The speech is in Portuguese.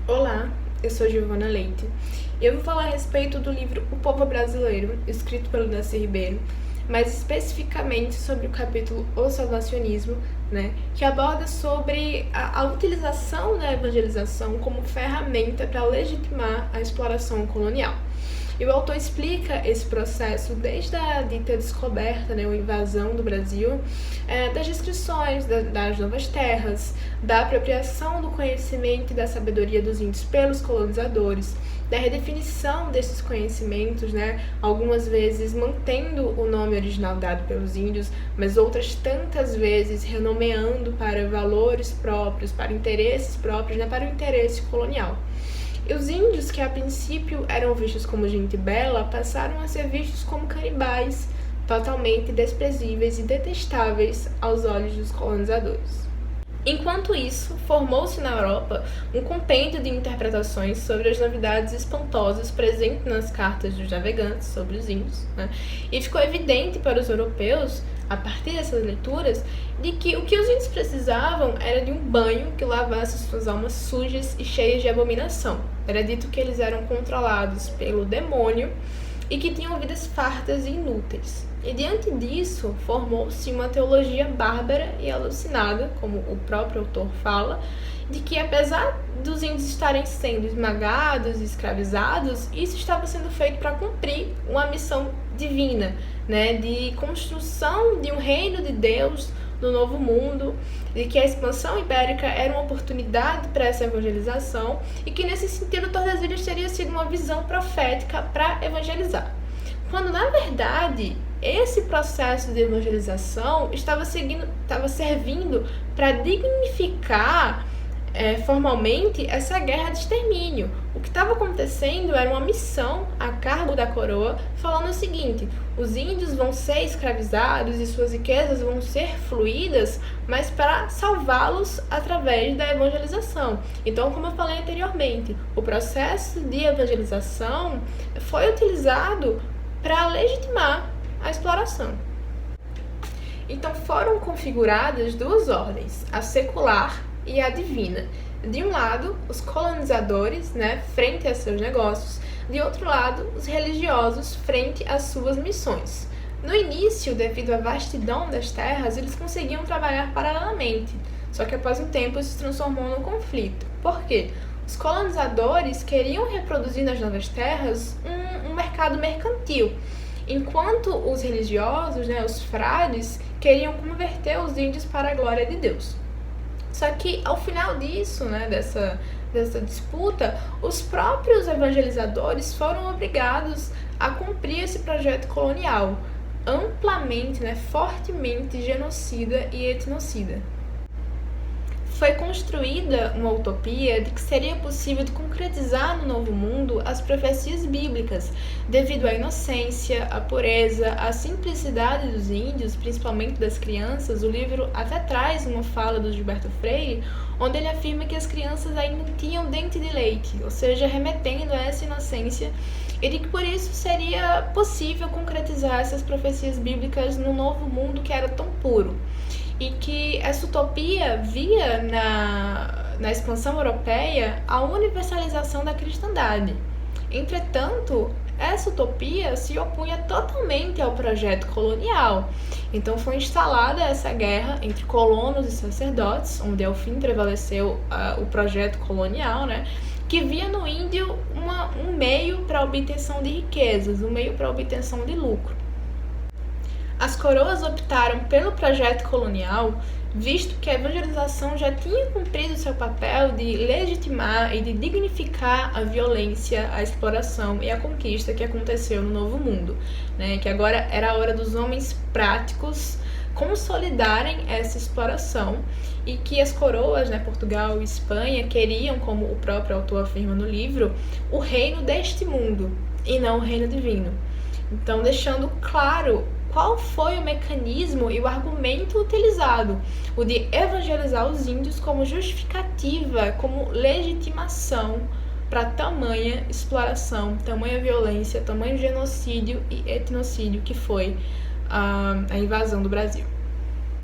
Olá, eu sou Giovana Leite e eu vou falar a respeito do livro O Povo Brasileiro, escrito pelo Darcy Ribeiro, mais especificamente sobre o capítulo O Salvacionismo, que aborda sobre a utilização da evangelização como ferramenta para legitimar a exploração colonial. E o autor explica esse processo desde a dita descoberta, ou invasão do Brasil, das descrições das novas terras, da apropriação do conhecimento e da sabedoria dos índios pelos colonizadores, da redefinição desses conhecimentos, algumas vezes mantendo o nome original dado pelos índios, mas outras tantas vezes renomeando para valores próprios, para interesses próprios, para o interesse colonial. E os índios, que a princípio eram vistos como gente bela, passaram a ser vistos como canibais, totalmente desprezíveis e detestáveis aos olhos dos colonizadores. Enquanto isso, formou-se na Europa um compêndio de interpretações sobre as novidades espantosas presentes nas cartas dos navegantes sobre os índios, e ficou evidente para os europeus, a partir dessas leituras, de que o que os índios precisavam era de um banho que lavasse suas almas sujas e cheias de abominação. Era dito que eles eram controlados pelo demônio e que tinham vidas fartas e inúteis. E diante disso, formou-se uma teologia bárbara e alucinada, como o próprio autor fala, de que apesar dos índios estarem sendo esmagados e escravizados, isso estava sendo feito para cumprir uma missão divina, de construção de um reino de Deus no Novo Mundo, de que a expansão ibérica era uma oportunidade para essa evangelização e que nesse sentido Tordesilhas teria sido uma visão profética para evangelizar. Quando na verdade esse processo de evangelização estava servindo para dignificar formalmente essa guerra de extermínio. O que estava acontecendo era uma missão a cargo da coroa, falando o seguinte: os índios vão ser escravizados e suas riquezas vão ser fluídas, mas para salvá-los através da evangelização. Então, como eu falei anteriormente, o processo de evangelização foi utilizado para legitimar a exploração. Então, foram configuradas duas ordens, a secular e a divina. De um lado, os colonizadores, frente a seus negócios, de outro lado, os religiosos, frente às suas missões. No início, devido à vastidão das terras, eles conseguiam trabalhar paralelamente, só que após um tempo isso se transformou num conflito. Por quê? Os colonizadores queriam reproduzir nas novas terras um mercado mercantil, enquanto os religiosos, os frades, queriam converter os índios para a glória de Deus. Só que ao final disso, dessa disputa, os próprios evangelizadores foram obrigados a cumprir esse projeto colonial, amplamente, fortemente genocida e etnocida. Foi construída uma utopia de que seria possível de concretizar no Novo Mundo as profecias bíblicas, devido à inocência, à pureza, à simplicidade dos índios, principalmente das crianças. O livro até traz uma fala do Gilberto Freire, onde ele afirma que as crianças ainda tinham dente de leite, ou seja, remetendo a essa inocência, e de que por isso seria possível concretizar essas profecias bíblicas no Novo Mundo que era tão puro. E que essa utopia via na expansão europeia a universalização da cristandade. Entretanto, essa utopia se opunha totalmente ao projeto colonial. Então foi instalada essa guerra entre colonos e sacerdotes, onde ao fim prevaleceu o projeto colonial, que via no índio um meio para a obtenção de riquezas, um meio para a obtenção de lucro. As coroas optaram pelo projeto colonial, visto que a evangelização já tinha cumprido seu papel de legitimar e de dignificar a violência, a exploração e a conquista que aconteceu no Novo Mundo, que agora era a hora dos homens práticos consolidarem essa exploração, e que as coroas, Portugal e Espanha, queriam, como o próprio autor afirma no livro, o reino deste mundo e não o reino divino. Então, deixando claro qual foi o mecanismo e o argumento utilizado, o de evangelizar os índios como justificativa, como legitimação para tamanha exploração, tamanha violência, tamanho genocídio e etnocídio que foi a invasão do Brasil.